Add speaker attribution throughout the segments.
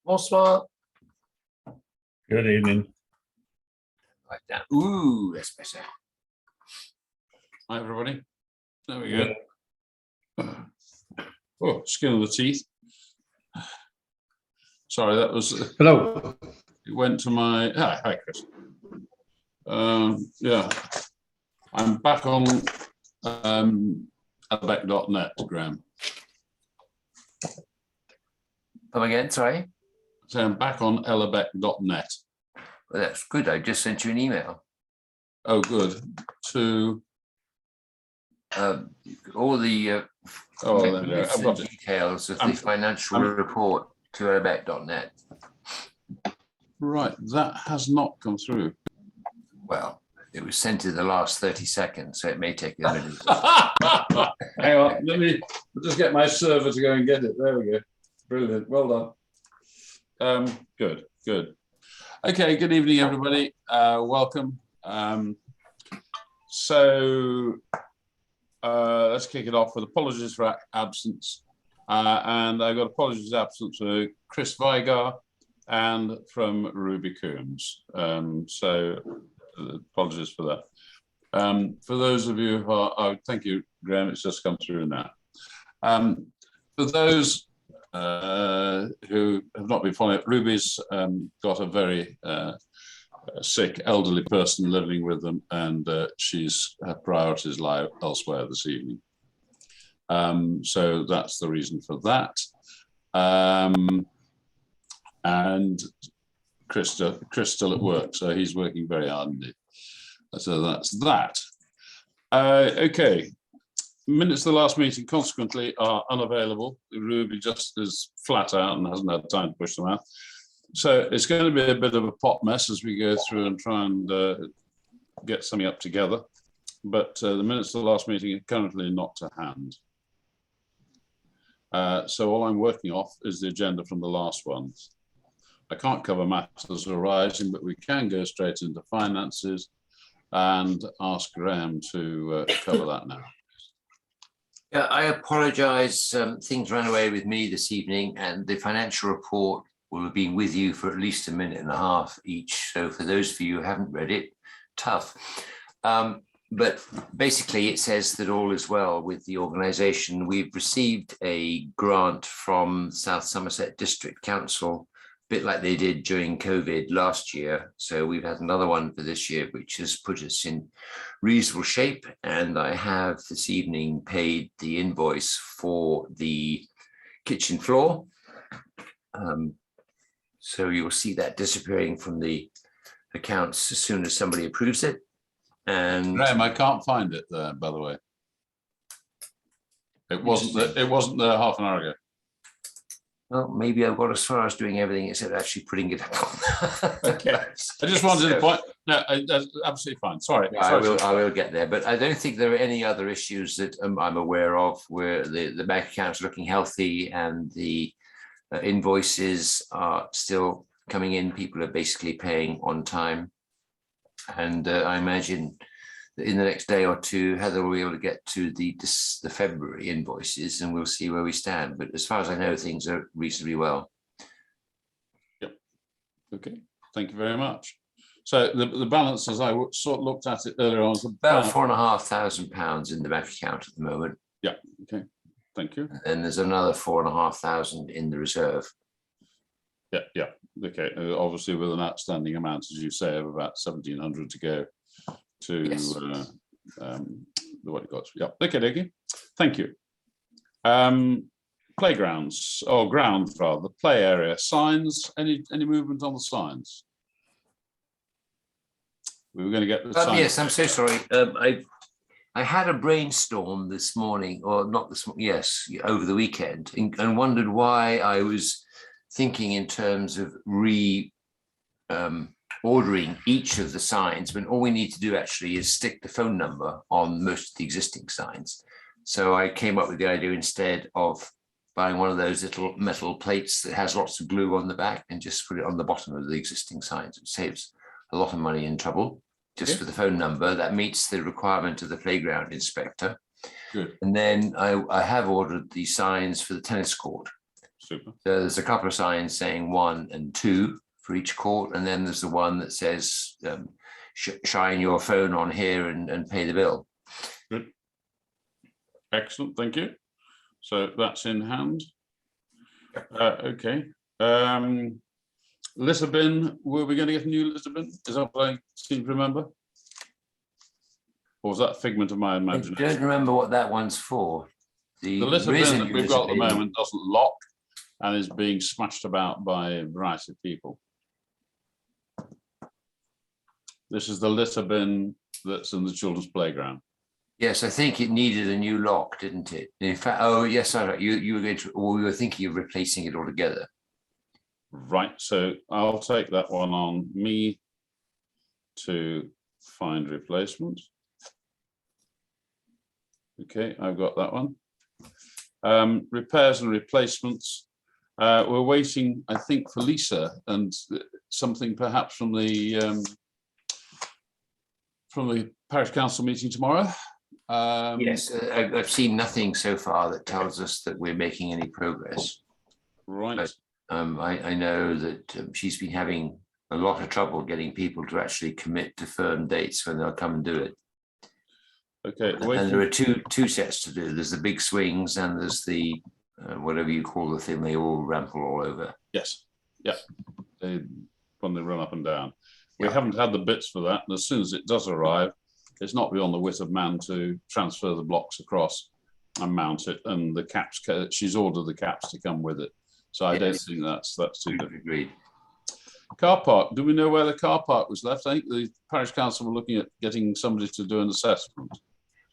Speaker 1: Bonsoir.
Speaker 2: Good evening.
Speaker 1: Like that. Ooh, that's better.
Speaker 3: Hi, everybody. There we go. Oh, skin of the teeth. Sorry, that was.
Speaker 2: Hello.
Speaker 3: It went to my. Hi, Chris. Yeah, I'm back on Outback.net, Graham.
Speaker 1: Come again, sorry.
Speaker 3: So I'm back on Outback.net.
Speaker 1: Well, that's good. I just sent you an email.
Speaker 3: Oh, good. To
Speaker 1: All the
Speaker 3: oh, there we go. I've got it.
Speaker 1: details of the financial report to Outback.net.
Speaker 3: Right, that has not come through.
Speaker 1: Well, it was sent in the last 30 seconds, so it may take a minute.
Speaker 3: Hang on, let me just get my server to go and get it. There we go. Brilliant. Well done. Good. Okay, good evening, everybody. Welcome. So let's kick it off with apologies for absence. And I've got apologies for absence for Chris Vigar and from Ruby Coombs. So apologies for that. For those of you who are, thank you, Graham, it's just come through now. For those who have not been following it, Ruby's got a very sick elderly person living with them, and her priorities lie elsewhere this evening. So that's the reason for that. And Chris still at work, so he's working very hard indeed. So that's that. Okay. Minutes of the last meeting, consequently, are unavailable. Ruby just is flat out and hasn't had time to push them out. So it's going to be a bit of a pot mess as we go through and try and get something up together. But the minutes of the last meeting are currently not to hand. So all I'm working off is the agenda from the last ones. I can't cover matters arising, but we can go straight into finances and ask Graham to cover that now.
Speaker 1: Yeah, I apologize. Things ran away with me this evening, and the financial report will have been with you for at least a minute and a half each. So for those of you who haven't read it, tough. But basically it says that all is well with the organisation. We've received a grant from South Somerset District Council, a bit like they did during COVID last year. So we've had another one for this year, which has put us in reasonable shape. And I have this evening paid the invoice for the kitchen floor. So you'll see that disappearing from the accounts as soon as somebody approves it. And
Speaker 3: Graham, I can't find it there, by the way. It wasn't there half an hour ago.
Speaker 1: well, maybe I've got as far as doing everything except actually putting it up.
Speaker 3: Okay. I just wanted to point. No, that's absolutely fine. Sorry.
Speaker 1: Yeah, I will get there, but I don't think there are any other issues that I'm aware of where the bank account's looking healthy and the invoices are still coming in. People are basically paying on time. And I imagine that in the next day or two, Heather will be able to get to the February invoices, and we'll see where we stand. But as far as I know, things are reasonably well.
Speaker 3: Yep. Okay. Thank you very much. So the balance, as I sort of looked at it earlier on, is
Speaker 1: about £4,500 in the bank account at the moment.
Speaker 3: Yeah. Okay. Thank you.
Speaker 1: And there's another 4,500 in the reserve.
Speaker 3: Yeah. Okay. Obviously, with an outstanding amount, as you say, of about 1,700 to go to
Speaker 1: Yes.
Speaker 3: what it got. Yeah. Okay. Thank you. Playgrounds or grounds rather. The play area signs. Any movement on the signs? We were going to get the signs.
Speaker 1: Yes, I'm so sorry. I had a brainstorm this morning, or not this morning. Yes, over the weekend, and wondered why I was thinking in terms of ordering each of the signs, when all we need to do actually is stick the phone number on most of the existing signs. So I came up with the idea, instead of buying one of those little metal plates that has lots of glue on the back, and just put it on the bottom of the existing signs. It saves a lot of money and trouble just for the phone number. That meets the requirement of the playground inspector.
Speaker 3: Good.
Speaker 1: And then I have ordered the signs for the tennis court.
Speaker 3: super.
Speaker 1: So there's a couple of signs saying 1 and 2 for each court, and then there's the one that says shine your phone on here and pay the bill.
Speaker 3: Good. Excellent, thank you. So that's in hand. Okay. Litter bin, were we going to get a new litter bin? Is that what I seem to remember? Or was that a figment of my
Speaker 1: I
Speaker 3: imagination?
Speaker 1: don't remember what that one's for.
Speaker 3: The litter bin that we've got at the
Speaker 1: bin.
Speaker 3: moment doesn't lock and is being smashed about by a variety of people. This is the litter bin that's in the children's playground.
Speaker 1: Yes, I think it needed a new lock, didn't it? In fact, oh yes, you were going to, or you were thinking of replacing it altogether.
Speaker 3: Right, so I'll take that one on me to find replacement. Okay, I've got that one. Repairs and replacements. We're waiting, I think, for Lisa and something perhaps from the parish council meeting tomorrow.
Speaker 1: Yes, I've seen nothing so far that tells us that we're making any progress.
Speaker 3: Right.
Speaker 1: But, I know that she's been having a lot of trouble getting people to actually commit to firm dates when they'll come and do it.
Speaker 3: Okay.
Speaker 1: And there are two sets to do. There's the big swings and there's the whatever you call the thing they all ramble all over.
Speaker 3: Yes. Yeah. When they run up and down. We haven't had the bits for that, and as soon as it does arrive, it's not beyond the wit of man to transfer the blocks across and mount it. And the caps, she's ordered the caps to come with it. So I don't think that's too difficult.
Speaker 1: Agreed. Car
Speaker 3: park. Do we know where the car park was left? I think the parish council were looking at getting somebody to do an assessment.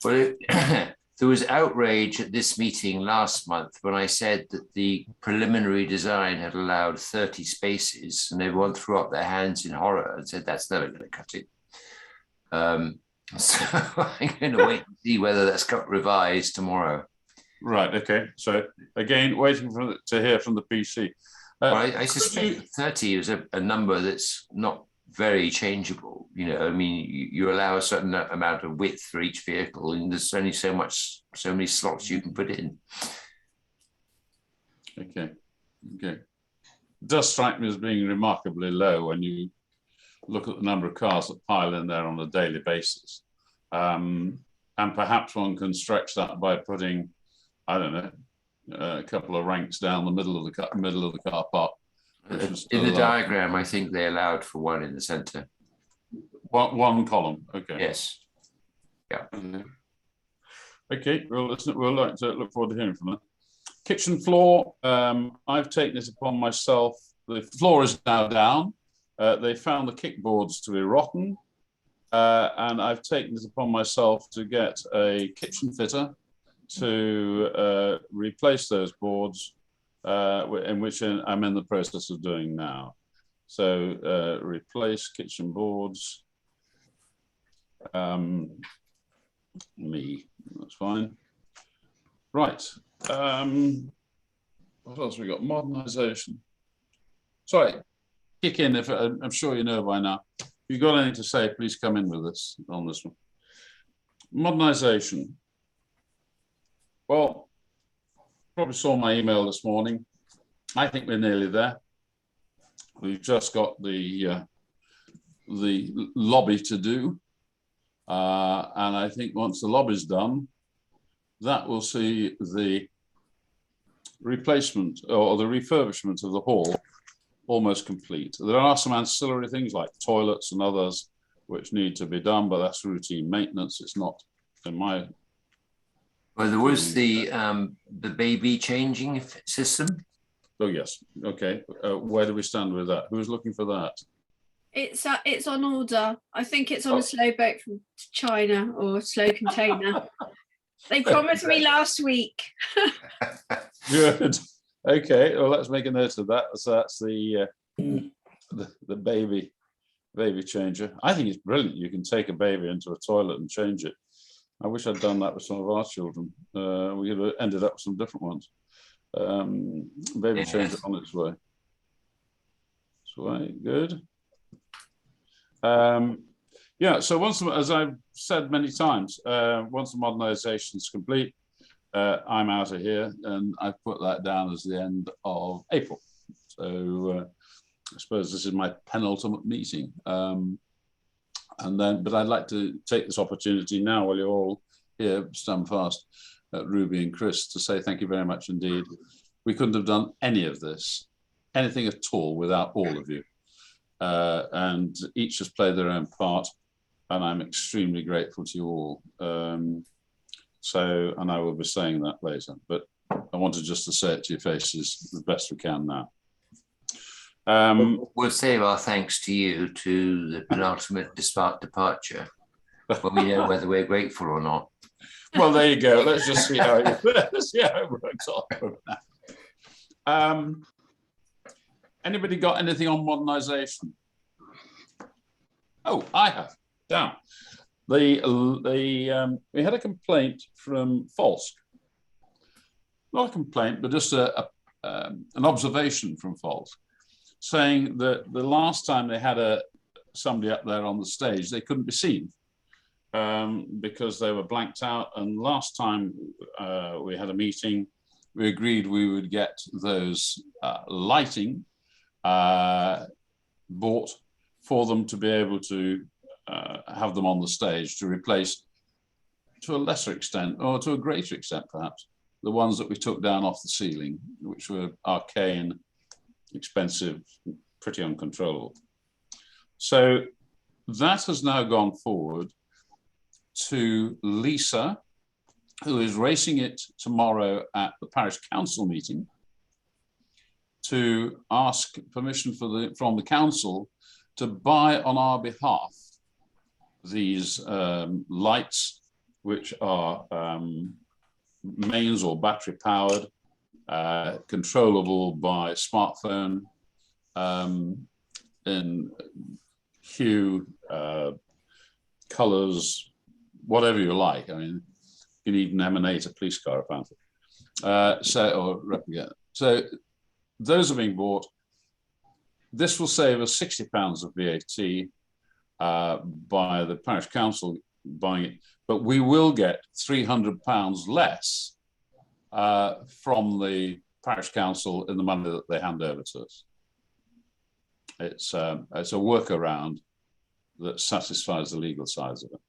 Speaker 1: Well, there was outrage at this meeting last month when I said that the preliminary design had allowed 30 spaces, and everyone threw up their hands in horror and said that's never going to cut it. So I'm going to wait and see whether that's got revised tomorrow.
Speaker 3: Right. Okay. So again, waiting to hear from the PC.
Speaker 1: Well, I suspect 30 is a number that's not very changeable. You know, I mean, you allow a certain amount of width for each vehicle, and there's only so many slots you can put in.
Speaker 3: Okay. Okay. It does strike me as being remarkably low when you look at the number of cars that pile in there on a daily basis. And perhaps one can stretch that by putting, I don't know, a couple of ranks down the middle of the car park.
Speaker 1: In the diagram, I think they allowed for one in the center.
Speaker 3: One column. Okay.
Speaker 1: Yes. Yeah.
Speaker 3: Okay. Well, we'll like to look forward to hearing from them. Kitchen floor. I've taken it upon myself. The floor is now down. They found the kickboards to be rotten, and I've taken it upon myself to get a kitchen fitter to replace those boards, in which I'm in the process of doing now. So replace kitchen boards. That's fine. Right. What else we got? Modernisation. Sorry, kick in if I'm sure you know by now. If you've got anything to say, please come in with us on this one. Modernisation. Well, probably saw my email this morning. I think we're nearly there. We've just got the lobby to do. And I think once the lobby's done, that will see the replacement or the refurbishment of the hall almost complete. There are some ancillary things like toilets and others which need to be done, but that's routine maintenance. It's not in my...
Speaker 1: Well, there was the baby changing system.
Speaker 3: Oh, yes. Okay. Where do we stand with that? Who's looking for that?
Speaker 4: It's on order. I think it's on a slow boat from China or a slow container. They promised me last week.
Speaker 3: Good. Okay. Well, let's make a note of that. So that's the baby changer. I think it's brilliant. You can take a baby into a toilet and change it. I wish I'd done that with some of our children. We could have ended up with some different ones. Baby changer on its way. Good. Yeah, so once, as I've said many times, once the modernisation is complete, I'm out of here, and I've put that down as the end of April. So I suppose this is my penultimate meeting. But I'd like to take this opportunity now, while you're all here, stand fast, Ruby and Chris, to say thank you very much indeed. We couldn't have done any of this, anything at all, without all of you. And each has played their own part, and I'm extremely grateful to you all. And I will be saying that later, but I wanted just to say it to your faces the best we can now.
Speaker 1: We'll save our thanks to you to the penultimate departure when we know whether we're grateful or not.
Speaker 3: Well, there you go. Let's just see how it works off. Anybody got anything on modernisation? Oh, I have. Down. We had a complaint from Falsk. Not a complaint, but just an observation from Falsk, saying that the last time they had somebody up there on the stage, they couldn't be seen because they were blanked out. And last time we had a meeting, we agreed we would get those lighting bought for them to be able to have them on the stage to replace, to a lesser extent, or to a greater extent perhaps, the ones that we took down off the ceiling, which were arcane, expensive, pretty uncontrollable. So that has now gone forward to Lisa, who is racing it tomorrow at the parish council meeting, to ask permission from the council to buy on our behalf these lights, which are mains or battery powered, controllable by smartphone, in hue, colors, whatever you like. I mean, you can even emanate a police car apparently. Or replicate. So those are being bought. This will save us £60 of VAT by the parish council buying it, but we will get £300 less from the parish council in the money that they hand over to us. It's a workaround that satisfies the legal sides of it.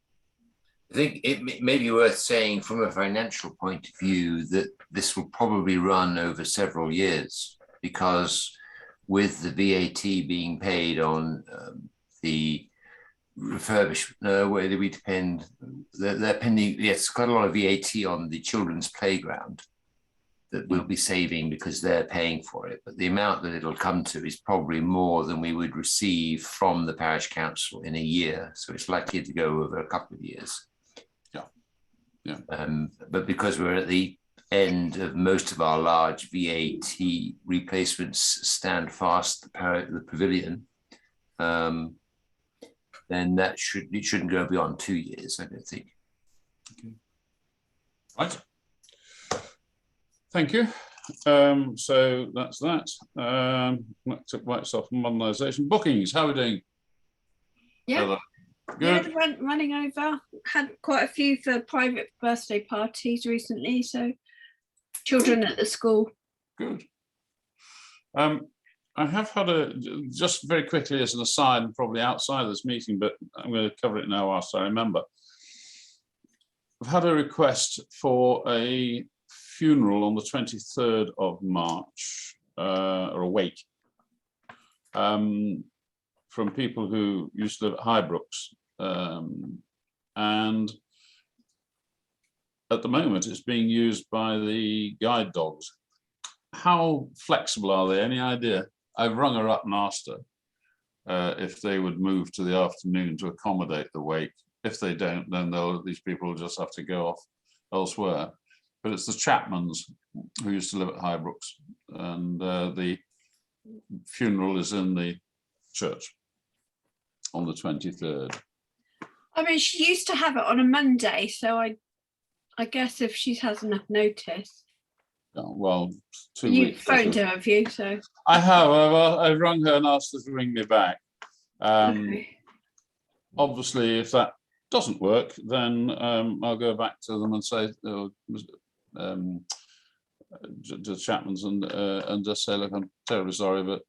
Speaker 1: I think it may be worth saying from a financial point of view that this will probably run over several years, because with the VAT being paid on the refurbishment, where do we depend? They're pending, yes, quite a lot of VAT on the children's playground that we'll be saving because they're paying for it. But the amount that it'll come to is probably more than we would receive from the parish council in a year. So it's likely to go over a couple of years.
Speaker 3: Yeah.
Speaker 1: But because we're at the end of most of our large VAT replacements stand fast, the pavilion, then it shouldn't go beyond 2 years, I don't think.
Speaker 3: Okay. Right. Thank you. So that's that. That took rights off modernisation. Bookings, how are we doing?
Speaker 4: Yeah.
Speaker 3: Good.
Speaker 4: Yeah, running over. Had quite a few for private birthday parties recently, so children at the school.
Speaker 3: Good. I have had just very quickly as an aside, and probably outside of this meeting, but I'm going to cover it now whilst I remember. I've had a request for a funeral on the 23rd of March, or a wake, from people who used to live at Highbrooks. And at the moment, it's being used by the guide dogs. How flexible are they? Any idea? I've rung her up and asked her if they would move to the afternoon to accommodate the wake. If they don't, then these people will just have to go off elsewhere. But it's the Chapmans who used to live at Highbrooks, and the funeral is in the church on the 23rd.
Speaker 4: I mean, she used to have it on a Monday, so I guess if she has enough notice.
Speaker 3: Oh, well, 2
Speaker 4: You
Speaker 3: weeks.
Speaker 4: phoned her, have you? So
Speaker 3: I have. I've rung her and asked her to ring me back.
Speaker 4: okay.
Speaker 3: Obviously, if that doesn't work, then I'll go back to them and say, to the Chapmans and just say, look, I'm terribly sorry, but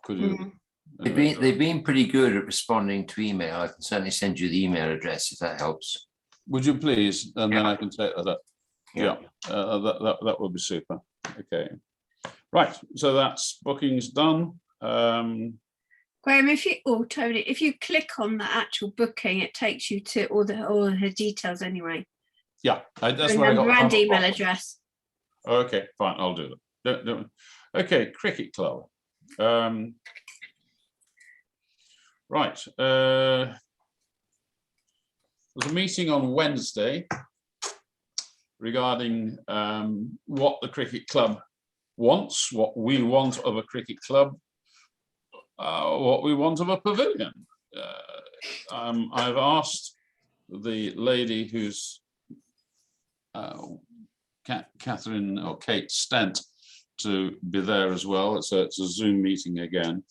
Speaker 3: could you?
Speaker 1: They've been pretty good at responding to email. I can certainly send you the email address if that helps.
Speaker 3: Would you please? And then
Speaker 1: Yeah.
Speaker 3: I can take that up.
Speaker 1: Yeah.
Speaker 3: That would be super. Okay. Right. So that's bookings done.
Speaker 4: Graham, Tony, if you click on the actual booking, it takes you to all her details anyway.
Speaker 3: Yeah, that's
Speaker 4: And
Speaker 3: where I got
Speaker 4: and email address.
Speaker 3: Okay, fine. I'll do that. Don't. Okay, cricket club. Right. There's a meeting on Wednesday regarding what the cricket club wants, what we want of a cricket club, what we want of a pavilion. I've asked the lady who's Catherine or Kate Stent to be there as well. It's a Zoom meeting again,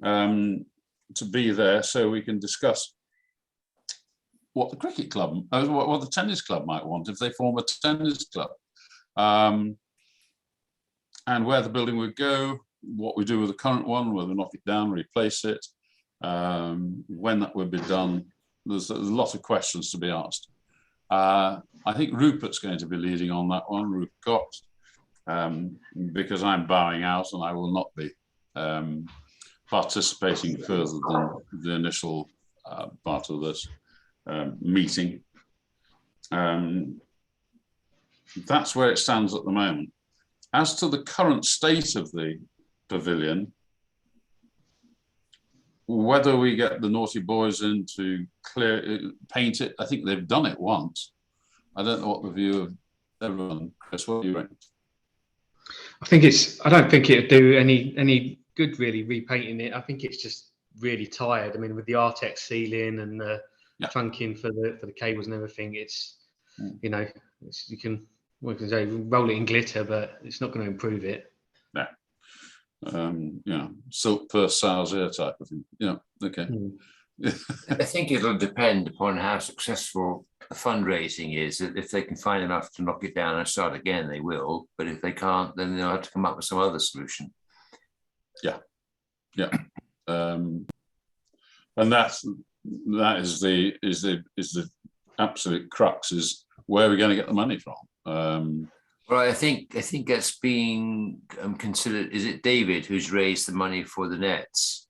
Speaker 3: to be there so we can discuss what the cricket club, what the tennis club might want if they form a tennis club, and where the building would go, what we do with the current one, whether we knock it down, replace it, when that would be done. There's a lot of questions to be asked. I think Rupert's going to be leading on that one, Rupert Cox, because I'm bowing out and I will not be participating further than the initial part of this meeting. That's where it stands at the moment. As to the current state of the pavilion, whether we get the naughty boys in to paint it, I think they've done it once. I don't know what the view of everyone. Chris, what do you reckon?
Speaker 5: I don't think it'd do any good really repainting it. I think it's just really tired. I mean, with the Artex ceiling and the trunking for the cables and everything, it's you can say roll it in glitter, but it's not going to improve it.
Speaker 3: No. Silk purse sales air type of thing. Yeah. Okay.
Speaker 1: I think it'll depend upon how successful the fundraising is. If they can find enough to knock it down and start again, they will. But if they can't, then they'll have to come up with some other solution.
Speaker 3: Yeah. And that is the absolute crux, is where we're going to get the money from.
Speaker 1: Well, I think that's being considered. Is it David who's raised the money for the nets?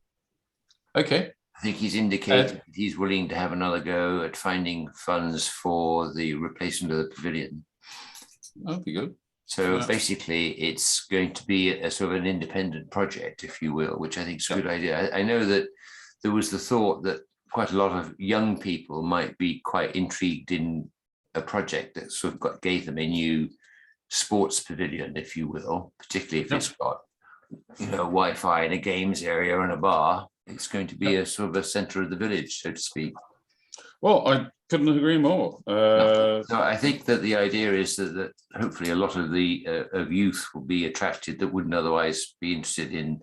Speaker 3: Okay.
Speaker 1: I think he's indicated that he's willing to have another go at finding funds for the replacement of the pavilion.
Speaker 3: That'd be good.
Speaker 1: So basically, it's going to be a sort of an independent project, if you will, which I think is a good idea. I know that there was the thought that quite a lot of young people might be quite intrigued in a project that sort of gave them a new sports pavilion, if you will, particularly if it's got Wi-Fi and a games area and a bar. It's going to be a sort of a center of the village, so to speak.
Speaker 3: Well, I couldn't agree more.
Speaker 1: No, I think that the idea is that hopefully a lot of the of youth will be attracted that wouldn't otherwise be interested in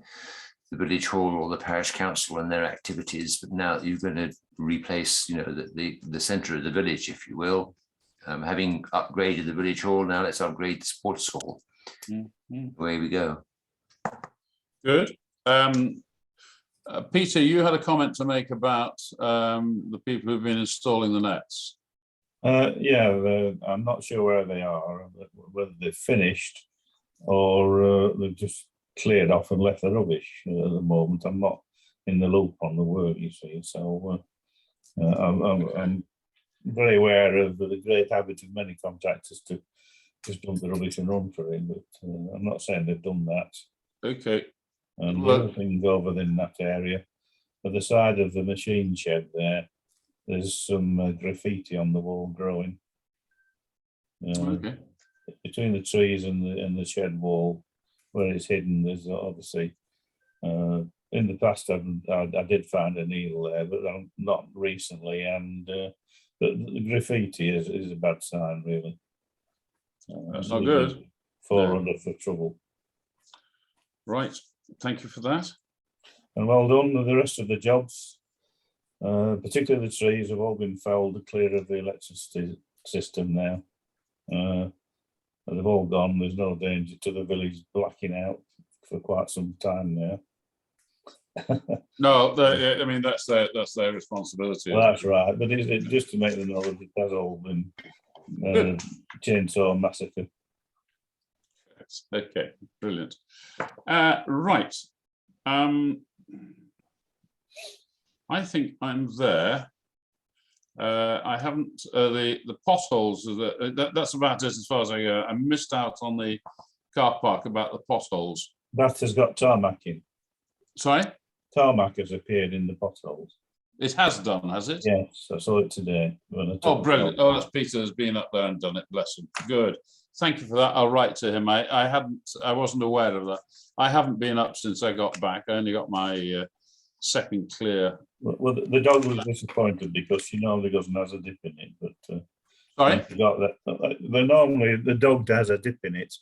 Speaker 1: the village hall or the parish council and their activities. But now you're going to replace, the centre of the village, if you will. Having upgraded the village hall, now let's upgrade the sports hall. Away we go.
Speaker 3: Good. Peter, you had a comment to make about the people who've been installing the nets.
Speaker 2: I'm not sure where they are, whether they've finished or they've just cleared off and left the rubbish at the moment. I'm not in the loop on the work, you see, so I'm very aware of the great habit of many contractors to just dump the rubbish and run for it, but I'm not saying they've done that.
Speaker 3: Okay.
Speaker 2: And the other thing over in that area, at the side of the machine shed there's some graffiti on the wall growing.
Speaker 3: Okay.
Speaker 2: Between the trees and the shed wall, where it's hidden, there's obviously, in the past I did find a needle there, but not recently, and but the graffiti is a bad sign, really.
Speaker 3: That's not good.
Speaker 2: Fall under for trouble.
Speaker 3: Right. Thank you for that.
Speaker 2: And well done with the rest of the jobs. Particularly the trees have all been felled to clear of the electricity system now. they've all gone. There's no danger to the village blacking out for quite some time now.
Speaker 3: No, I mean that's their responsibility.
Speaker 2: Well, that's right, but just to make them know that it has all been chainsaw massacre.
Speaker 3: Okay, brilliant. Right. I think I'm there. I haven't the potholes. That's about it as far as I go. I missed out on the car park about the potholes.
Speaker 2: That has got tarmac in.
Speaker 3: Sorry,
Speaker 2: Tarmac has appeared in the potholes.
Speaker 3: it has done, has it?
Speaker 2: Yes, I saw it today. When I took
Speaker 3: Oh,
Speaker 2: the
Speaker 3: brilliant!
Speaker 2: photo.
Speaker 3: Oh, that's Peter has been up there and done it. Bless him. Good. Thank you for that. I'll write to him. I wasn't aware of that. I haven't been up since I got back. I only got my second clear.
Speaker 2: Well, the dog was disappointed because she normally doesn't have a dip in it, but
Speaker 3: Sorry.
Speaker 2: forgot that. Normally the dog has a dip in it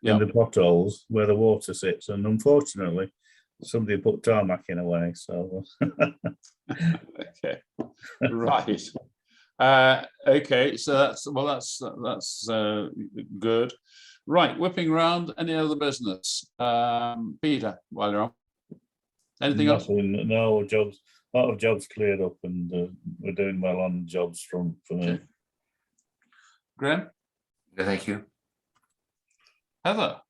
Speaker 2: in the potholes where the water sits, and unfortunately, somebody put tarmac in a way. So
Speaker 3: Okay. Right. Okay. So that's good. Right. Whipping round. Any other business? Peter, while you're on. Anything else?
Speaker 2: nothing, no jobs. A lot of jobs cleared up, and we're doing well on jobs front for me.
Speaker 3: Okay. Graham?
Speaker 1: No, thank you.
Speaker 3: Heather?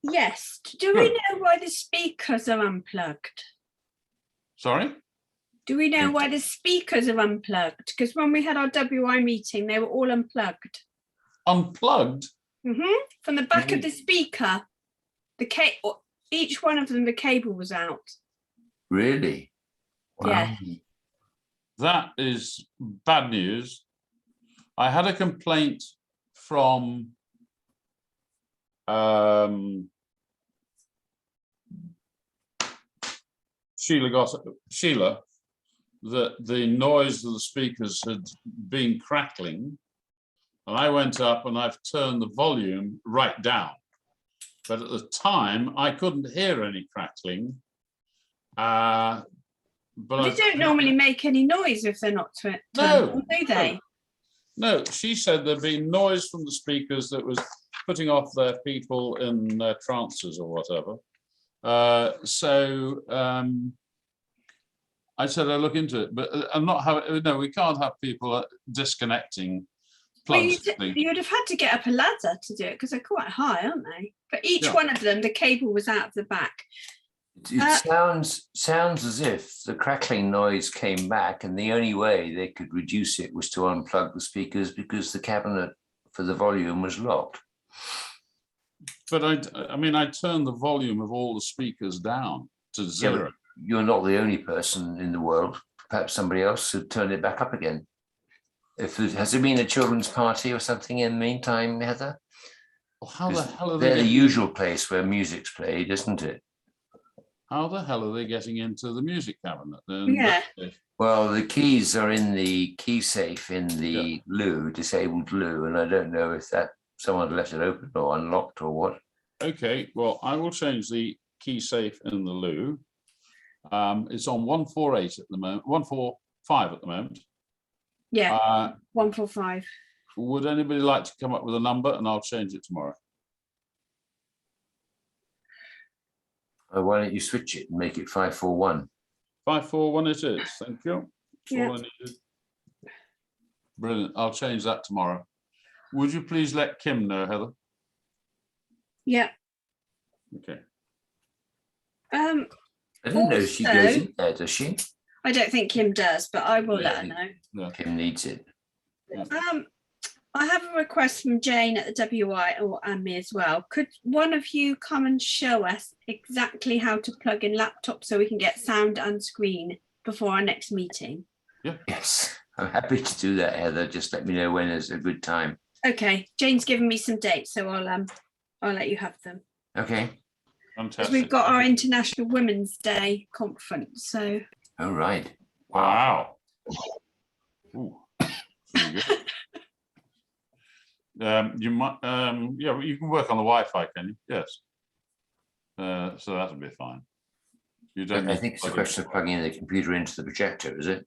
Speaker 4: Yes. Do we know why the speakers are unplugged?
Speaker 3: Sorry?
Speaker 4: Do we know why the speakers are unplugged? Because when we had our WI meeting, they were all unplugged.
Speaker 3: Unplugged?
Speaker 4: From the back of the speaker, each one of them, the cable was out.
Speaker 1: Really?
Speaker 4: Yeah.
Speaker 3: That is bad news. I had a complaint from Sheila that the noise of the speakers had been crackling, and I went up and I've turned the volume right down, but at the time I couldn't hear any crackling. But
Speaker 4: They don't normally make any noise if they're not turned on, do they?
Speaker 3: No, she said there'd been noise from the speakers that was putting off their people in their trances or whatever. I said I'll look into it, but I'm not having. No, we can't have people disconnecting plugs.
Speaker 4: Well, you'd have had to get up a ladder to do it because they're quite high, aren't they? But each one of them, the cable was out of the back.
Speaker 1: It sounds as if the crackling noise came back, and the only way they could reduce it was to unplug the speakers because the cabinet for the volume was locked.
Speaker 3: But I mean, I turned the volume of all the speakers down to zero.
Speaker 1: Yeah, you're not the only person in the world. Perhaps somebody else should turn it back up again. Has there been a children's party or something in the meantime, Heather?
Speaker 3: Well, how the hell are they?
Speaker 1: They're the usual place where music's played, isn't it?
Speaker 3: How the hell are they getting into the music cabinet?
Speaker 4: Yeah.
Speaker 1: Well, the keys are in the key safe in the loo, disabled loo, and I don't know if someone left it open or unlocked or what.
Speaker 3: Okay, well, I will change the key safe in the loo. It's on 148 at the moment, 145 at the moment.
Speaker 4: Yeah, 145.
Speaker 3: Would anybody like to come up with a number, and I'll change it tomorrow?
Speaker 1: Why don't you switch it and make it 541?
Speaker 3: 541 it is. Thank you. That's
Speaker 4: Yeah.
Speaker 3: all I needed. Brilliant. I'll change that tomorrow. Would you please let Kim know, Heather?
Speaker 4: Yeah.
Speaker 3: Okay.
Speaker 1: I didn't know she goes in there, does she?
Speaker 4: I don't think Kim does, but I will let her know.
Speaker 3: Yeah.
Speaker 1: Kim needs it.
Speaker 4: I have a request from Jane at the WI and me as well. Could one of you come and show us exactly how to plug in laptops so we can get sound and screen before our next meeting?
Speaker 3: Yeah.
Speaker 1: Yes, I'm happy to do that, Heather. Just let me know when is a good time.
Speaker 4: Okay, Jane's given me some dates, so I'll let you have them.
Speaker 1: Okay.
Speaker 3: Fantastic.
Speaker 4: We've got our International Women's Day conference, so.
Speaker 1: All right.
Speaker 3: Wow. Ooh, pretty good. You might, yeah, you can work on the Wi-Fi, can you? Yes. So that'll be fine. You don't.
Speaker 1: I think it's a question of plugging in the computer into the projector, is it?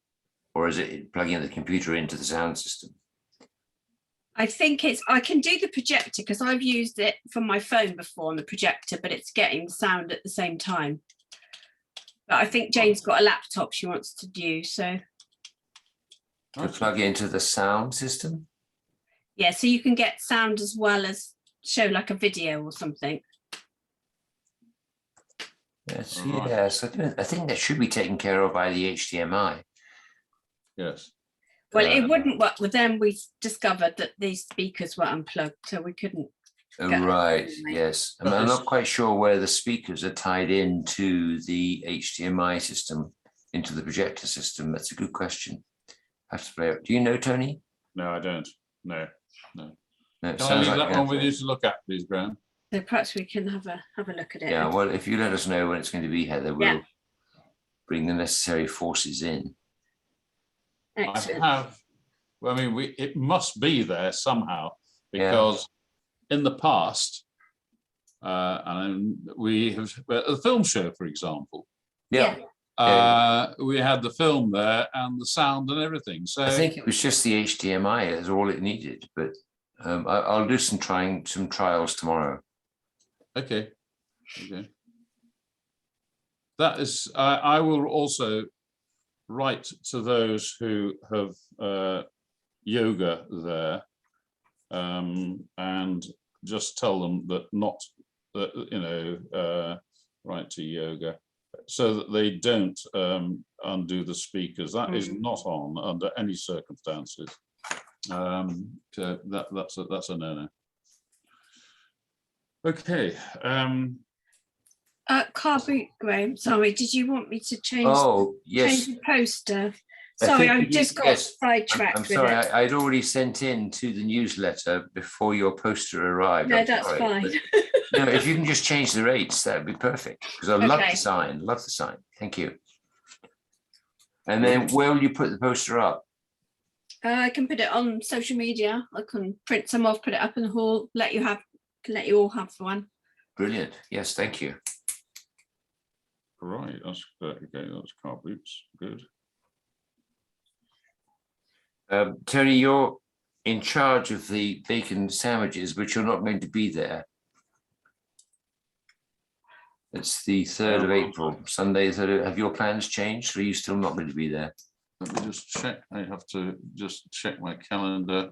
Speaker 1: Or is it plugging in the computer into the sound system?
Speaker 4: I think I can do the projector because I've used it from my phone before on the projector, but it's getting sound at the same time. But I think Jane's got a laptop she wants to use, so.
Speaker 1: To plug into the sound system?
Speaker 4: Yeah, so you can get sound as well as show like a video or something.
Speaker 1: Yes,
Speaker 3: Right.
Speaker 1: yes. I think that should be taken care of by the HDMI.
Speaker 3: Yes.
Speaker 4: Well, it wouldn't work with them. We discovered that these speakers were unplugged, so we couldn't.
Speaker 1: Oh,
Speaker 4: Get it
Speaker 1: right,
Speaker 4: anyway.
Speaker 1: yes.
Speaker 3: But
Speaker 1: I'm
Speaker 3: it's-
Speaker 1: not quite sure where the speakers are tied into the HDMI system, into the projector system. That's a good question. Have to play it. Do you know, Tony?
Speaker 3: No, I don't. No.
Speaker 1: No, it
Speaker 3: Can I
Speaker 1: sounds
Speaker 3: leave
Speaker 1: like
Speaker 3: that
Speaker 1: you
Speaker 3: one
Speaker 1: have
Speaker 3: with
Speaker 1: to.
Speaker 3: you to look at, please, Graham?
Speaker 4: So perhaps we can have a look at it.
Speaker 1: Yeah, well, if you let us know when it's going to be, Heather, we'll
Speaker 4: Yeah.
Speaker 1: bring the necessary forces in.
Speaker 4: Excellent.
Speaker 3: I have. Well, I mean, it must be there somehow
Speaker 1: Yeah.
Speaker 3: because in the past, and we have at the film show, for example,
Speaker 1: Yeah,
Speaker 3: we had the film there and the sound and everything. So
Speaker 1: I think it was just the HDMI is all it needed, but I'll do some trials tomorrow.
Speaker 3: okay. That is, I will also write to those who have yoga there and just tell them that write to yoga so that they don't undo the speakers. That is not on under any circumstances. So that's a no-no. Okay.
Speaker 4: Car boot, Graham. Sorry, did you want me to change?
Speaker 1: Oh, yes.
Speaker 4: Change the poster.
Speaker 1: I
Speaker 4: Sorry,
Speaker 1: think
Speaker 4: I
Speaker 1: you
Speaker 4: just
Speaker 1: did-
Speaker 4: got
Speaker 1: yes.
Speaker 4: sidetracked
Speaker 1: I'm
Speaker 4: with
Speaker 1: sorry,
Speaker 4: it.
Speaker 1: I'd already sent in to the newsletter before your poster arrived.
Speaker 4: No,
Speaker 1: I'm
Speaker 4: that's
Speaker 1: sorry,
Speaker 4: fine.
Speaker 1: but- No, if you can just change the rates, that would be perfect, because I love
Speaker 4: Okay.
Speaker 1: the sign, love the sign. Thank you. And then where will you put the poster up?
Speaker 4: I can put it on social media. I can print some off, put it up in the hall, let you all have one.
Speaker 1: Brilliant. Yes, thank you.
Speaker 3: Right, that's okay. That's car boots. Good.
Speaker 1: Tony, you're in charge of the bacon sandwiches, but you're not going to be there. It's the 3rd of April, Sunday. Have your plans changed? Or are you still not going to be there?
Speaker 3: Let me just check. I have to just check my calendar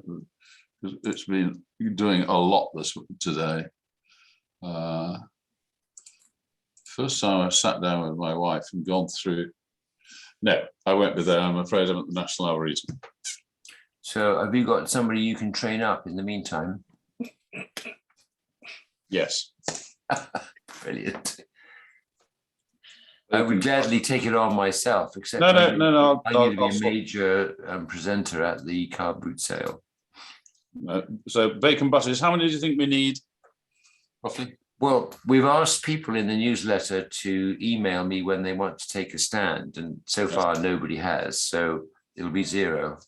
Speaker 3: because it's been doing a lot today. First time I sat down with my wife and gone through. No, I won't be there. I'm afraid I'm at the National Arboretum.
Speaker 1: So have you got somebody you can train up in the meantime?
Speaker 3: Yes.
Speaker 1: Brilliant. I would gladly take it on myself, except
Speaker 3: No.
Speaker 1: I need to
Speaker 3: I'll
Speaker 1: be a
Speaker 3: sort-
Speaker 1: major presenter at the car boot sale.
Speaker 3: So bacon butters. How many do you think we need? Roughly.
Speaker 1: Well, we've asked people in the newsletter to email me when they want to take a stand, and so far nobody has, so it'll be 0.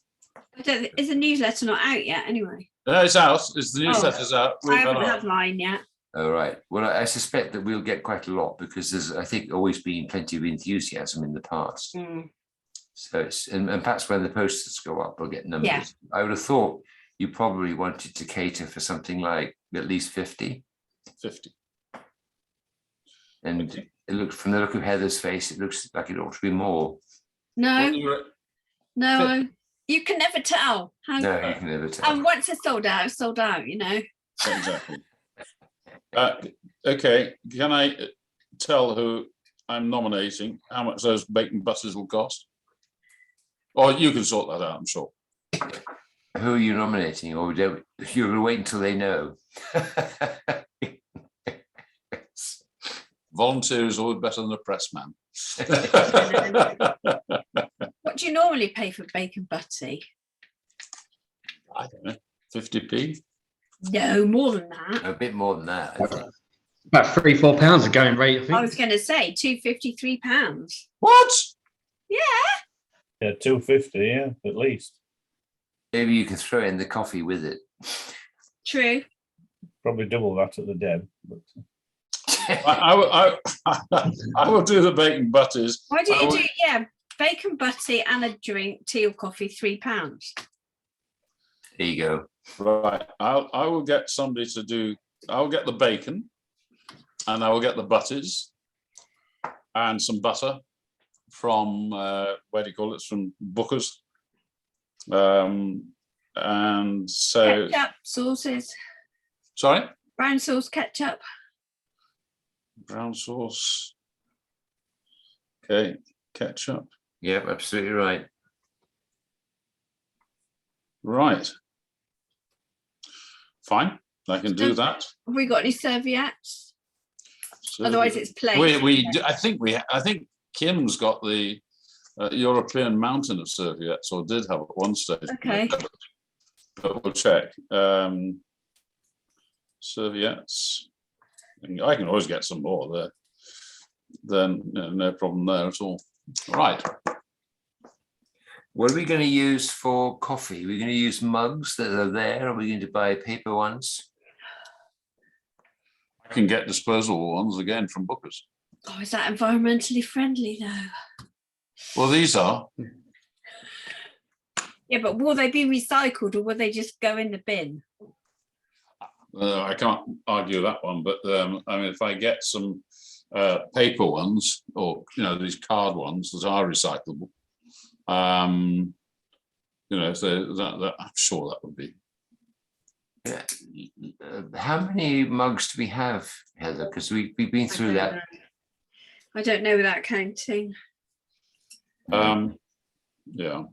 Speaker 4: Is the newsletter not out yet anyway?
Speaker 3: No, it's out. It's the newsletter's out.
Speaker 4: I haven't had mine yet.
Speaker 1: All right. Well, I suspect that we'll get quite a lot because there's, I think, always been plenty of enthusiasm in the past. So it's, and perhaps when the posters go up, we'll get numbers.
Speaker 4: Yeah.
Speaker 1: I would have thought you probably wanted to cater for something like at least 50.
Speaker 3: 50.
Speaker 1: And
Speaker 3: Okay.
Speaker 1: it looks, from the look of Heather's face, it looks like it ought to be more.
Speaker 4: No,
Speaker 3: What do you re-
Speaker 4: no, you can never tell.
Speaker 1: No, you can never tell.
Speaker 4: And once it's sold out, it's sold out, you know.
Speaker 3: Exactly. Okay, can I tell who I'm nominating how much those bacon butters will cost? Or you can sort that out, I'm sure.
Speaker 1: Who are you nominating, or you're going to wait until they know?
Speaker 3: Volunteer is always better than a press man.
Speaker 4: What do you normally pay for bacon butty?
Speaker 3: I don't know, 50p?
Speaker 4: No, more than that.
Speaker 1: A bit more than that, I think.
Speaker 5: About £3-4 a going rate, I think.
Speaker 4: I was going to say £253.
Speaker 3: What?
Speaker 2: Yeah, 250, yeah, at least.
Speaker 1: Maybe you can throw in the coffee with it.
Speaker 4: True.
Speaker 2: Probably double that at the Deb. But
Speaker 3: I will do the bacon butters.
Speaker 4: Why don't
Speaker 3: I
Speaker 4: you
Speaker 3: will-
Speaker 4: do, bacon butty and a drink, tea or coffee, £3.
Speaker 1: There you go.
Speaker 3: Right. I will get somebody to do. I'll get the bacon, and I will get the butters, and some butter from where do you call it? From Booker's. And so.
Speaker 4: Ketchup, sauces,
Speaker 3: Sorry.
Speaker 4: brown sauce, ketchup.
Speaker 3: Brown sauce. Okay. Ketchup.
Speaker 1: Yep, absolutely right.
Speaker 3: Right. Fine. I can do that.
Speaker 4: Have we got any serviettes? Otherwise, it's plain.
Speaker 3: I think Kim's got the European mountain of serviettes, or did have at one stage.
Speaker 4: Okay.
Speaker 3: But we'll check. Serviettes. I can always get some more there. Then no problem there at all. Right.
Speaker 1: What are we going to use for coffee? We're going to use mugs that are there. Are we going to buy paper ones?
Speaker 3: I can get disposable ones again from Booker's.
Speaker 4: Oh, is that environmentally friendly though?
Speaker 3: Well, these are.
Speaker 4: Yeah, but will they be recycled or will they just go in the bin?
Speaker 3: I can't argue that one, but I mean, if I get some paper ones, or these card ones that are recyclable, so that I'm sure that would be.
Speaker 1: How many mugs do we have, Heather? Because we've been through that.
Speaker 4: I don't know without counting.
Speaker 3: Yeah,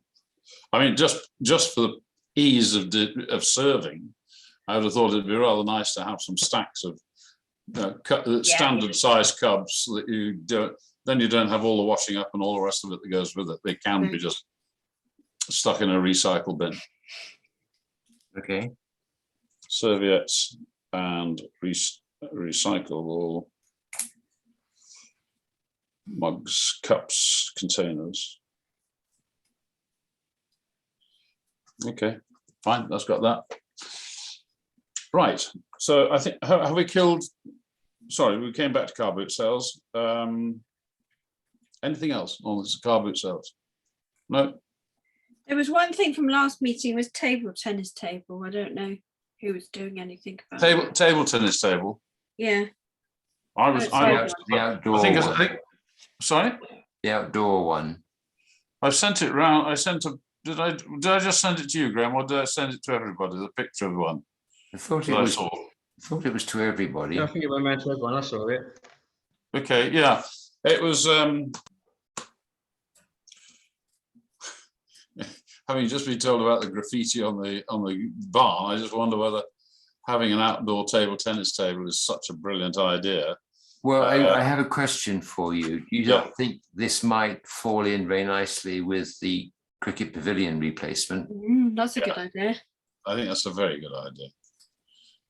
Speaker 3: I mean, just for the ease of serving, I would have thought it'd be rather nice to have some stacks of standard size cups that you don't. Then you don't have all the washing up and all the rest of it that goes with it. They can be just stuck in a recycle bin.
Speaker 1: Okay.
Speaker 3: Serviettes and recyclable mugs, cups, containers. Okay, fine, that's got that. Right, so I think, have we killed, sorry, we came back to car boot sales. Anything else on this car boot sales? No?
Speaker 4: There was one thing from last meeting was table tennis table. I don't know who was doing anything about it.
Speaker 3: Table tennis table.
Speaker 4: Yeah.
Speaker 1: The outdoor one.
Speaker 3: Sorry?
Speaker 1: The outdoor one.
Speaker 3: I've sent it round. Did I just send it to you, Graham, or did I send it to everybody? The picture of the one.
Speaker 1: I thought it was to everybody.
Speaker 5: Yeah, I think it went around to everyone. I saw it.
Speaker 3: Okay, yeah, it was. Having just been told about the graffiti on the barn, I just wonder whether having an outdoor table tennis table is such a brilliant idea.
Speaker 1: Well, I have a question for you. You don't think this might fall in very nicely with the cricket pavilion replacement?
Speaker 4: That's a good idea.
Speaker 3: I think that's a very good idea.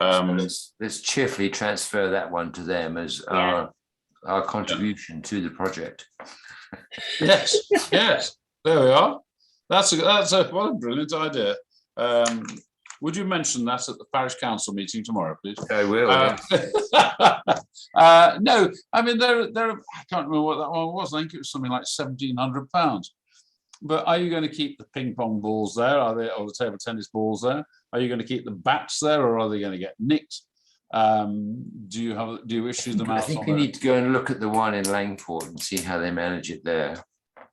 Speaker 1: So let's cheerfully transfer that one to them as our contribution to the project.
Speaker 3: Yes, yes, there we are. What a brilliant idea. Would you mention that at the parish council meeting tomorrow, please?
Speaker 1: I will.
Speaker 3: No, I mean I can't remember what that one was. I think it was something like £1,700. But are you going to keep the ping pong balls there? Or the table tennis balls there? Are you going to keep the bats there, or are they going to get nicked? Do you issue them out?
Speaker 1: I think we need to go and look at the one in Langford and see how they manage it there.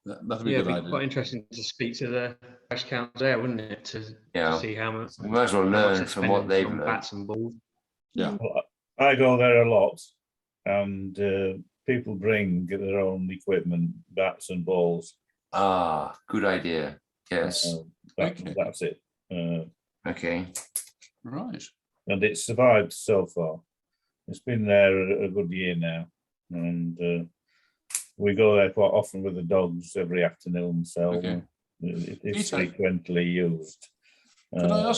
Speaker 3: That'd be a good idea.
Speaker 5: Quite interesting to speak to the parish council there, wouldn't it? To see how much.
Speaker 1: We might as well learn from what they've learned.
Speaker 5: Bats and balls.
Speaker 3: Yeah,
Speaker 2: well, I go there a lot, and people bring their own equipment, bats and balls.
Speaker 1: Ah, good idea. Yes.
Speaker 2: That's it.
Speaker 1: Okay.
Speaker 3: Right.
Speaker 2: And it's survived so far. It's been there a good year now, and we go there quite often with the dogs every afternoon, so it is frequently used.
Speaker 3: Could I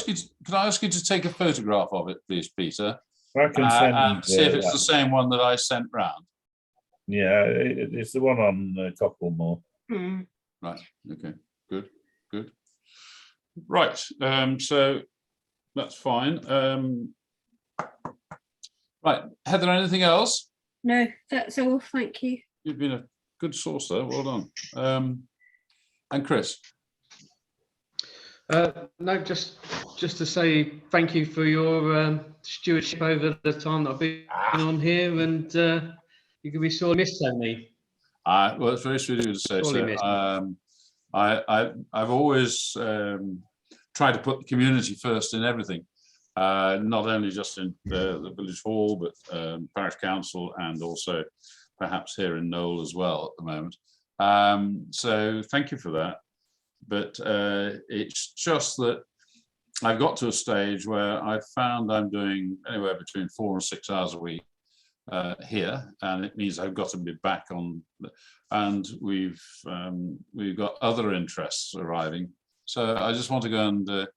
Speaker 3: ask you to take a photograph of it, please, Peter?
Speaker 2: I can send
Speaker 3: and see if it's the same one that I sent round.
Speaker 2: Yeah, it's the one on Cocklemore.
Speaker 3: Right. Okay. Good. Right. So that's fine. Right, Heather. Anything else?
Speaker 4: No, that's all. Thank you.
Speaker 3: You've been a good source there. Well done. And Chris?
Speaker 5: No, just just to say thank you for your stewardship over the time that I've been on here, and you're going to be sorely missed, Tony.
Speaker 3: Well, it's very sweet of you to say
Speaker 5: Sorely
Speaker 3: so.
Speaker 5: missed.
Speaker 3: I've always tried to put the community first in everything, not only just in the village hall, but parish council, and also perhaps here in Knowle as well at the moment. So thank you for that. But it's just that I've got to a stage where I've found I'm doing anywhere between 4 and 6 hours a week here, and it means I've got to be back on, and we've got other interests arriving. So I just want to go and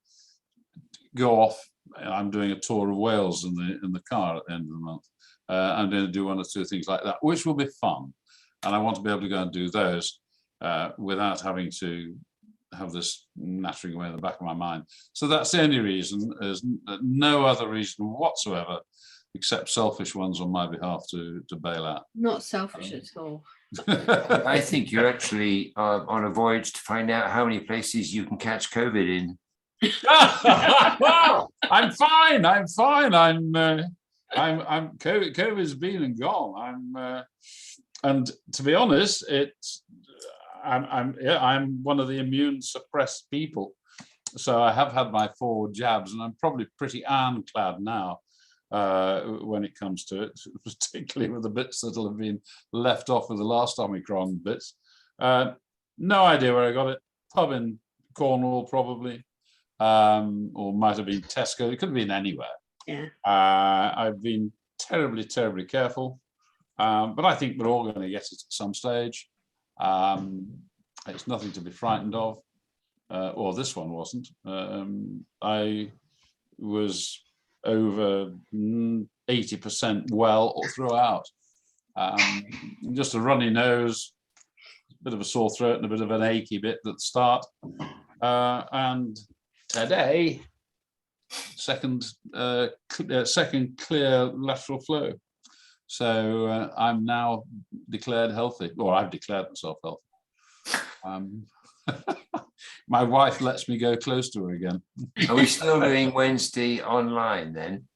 Speaker 3: go off. I'm doing a tour of Wales in the car at the end of the month. I'm going to do 1 or 2 things like that, which will be fun, and I want to be able to go and do those without having to have this nattering away in the back of my mind. So that's the only reason. There's no other reason whatsoever, except selfish ones on my behalf to bail out.
Speaker 4: Not selfish at all.
Speaker 1: I think you're actually on a voyage to find out how many places you can catch COVID in.
Speaker 3: I'm fine. COVID's been and gone. And to be honest, I'm one of the immune suppressed people. So I have had my 4 jabs, and I'm probably pretty ironclad now when it comes to it, particularly with the bits that will have been left off with the last Omicron bits. No idea where I got it. Pub in Cornwall, probably, or might have been Tesco. It could have been anywhere.
Speaker 4: Yeah.
Speaker 3: I've been terribly, terribly careful, but I think we're all going to get it at some stage. It's nothing to be frightened of, or this one wasn't. I was over 80% well throughout. Just a runny nose, a bit of a sore throat, and a bit of an achy bit at the start. And today, second clear lateral flow. So I'm now declared healthy, or I've declared myself healthy. My wife lets me go close to her again.
Speaker 1: Are we still doing Wednesday online then?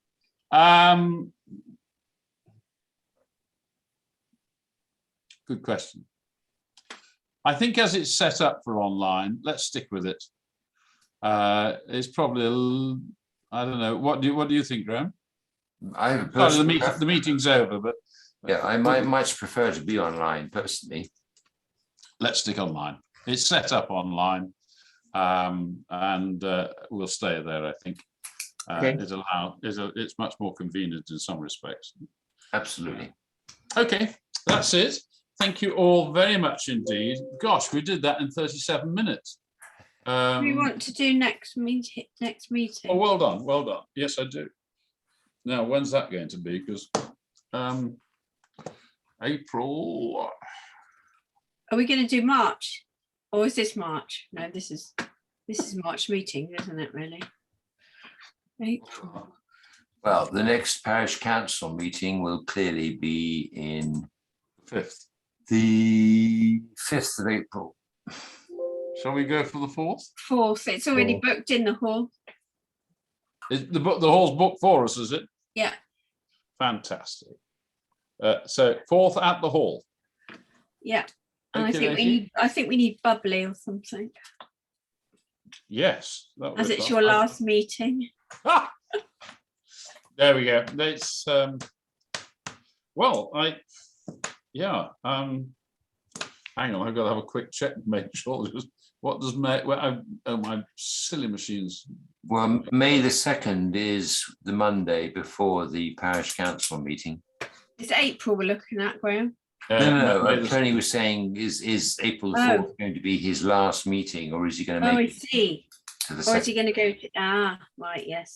Speaker 3: Good question. I think as it's set up for online, let's stick with it. It's probably I don't know. What do you think, Graham?
Speaker 1: I have a
Speaker 3: Sorry,
Speaker 1: personal
Speaker 3: the meeting's over, but
Speaker 1: yeah, I might much prefer to be online personally.
Speaker 3: Let's stick online. It's set up online, and we'll stay there. I think
Speaker 1: Okay.
Speaker 3: it's much more convenient in some respects.
Speaker 1: Absolutely.
Speaker 3: Okay, that's it. Thank you all very much indeed. Gosh, we did that in 37 minutes.
Speaker 4: We want to do next meeting.
Speaker 3: Oh, well done, well done. Yes, I do. Now, when's that going to be? Because April.
Speaker 4: Are we going to do March, or is this March? No, this is March meeting, isn't it? Really? April.
Speaker 1: Well, the next parish council meeting will clearly be in
Speaker 3: 5th.
Speaker 1: the 5th of April.
Speaker 3: Shall we go for the 4th?
Speaker 4: 4th. It's already booked in the hall.
Speaker 3: The hall's booked for us, is it?
Speaker 4: Yeah.
Speaker 3: Fantastic. So 4th at the hall.
Speaker 4: Yeah. And
Speaker 3: Okay,
Speaker 4: I think we need bubbly or something,
Speaker 3: yes.
Speaker 4: as it's your last meeting.
Speaker 3: There we go. It's well, hang on, I've got to have a quick check to make sure. What does May? Well, my silly machines.
Speaker 1: Well, May the 2nd is the Monday before the parish council meeting.
Speaker 4: It's April we're looking at, Graham.
Speaker 1: No, Tony was saying, is April the 4th going to be his last meeting, or is he going to make
Speaker 4: I see.
Speaker 1: it to the
Speaker 4: Or is
Speaker 1: second?
Speaker 4: he going to go to, right, yes.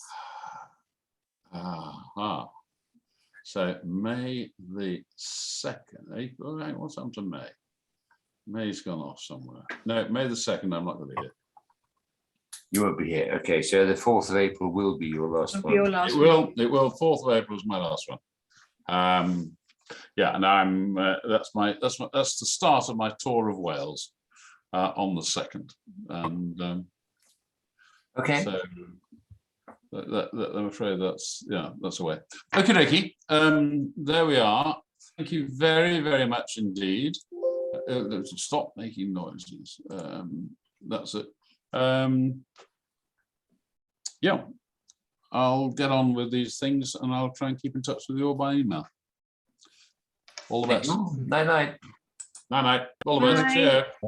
Speaker 3: So May the 2nd. April. What's happened to May? May's gone off somewhere. No, May the 2nd. I'm not going to be here.
Speaker 1: You won't be here. Okay, so the 4th of April will be your last
Speaker 4: It'll
Speaker 1: one.
Speaker 4: be your last
Speaker 3: It will. 4th of April is my last one. Yeah, and I'm that's the start of my tour of Wales on the 2nd, and
Speaker 1: Okay.
Speaker 3: so I'm afraid that's a way. Okay, dokie. There we are. Thank you very, very much indeed. Stop making noises. That's it. Yeah, I'll get on with these things and I'll try and keep in touch with you all by email. All the best.
Speaker 1: Night night.
Speaker 3: Night night. All the best.
Speaker 4: Bye.
Speaker 3: Cheers.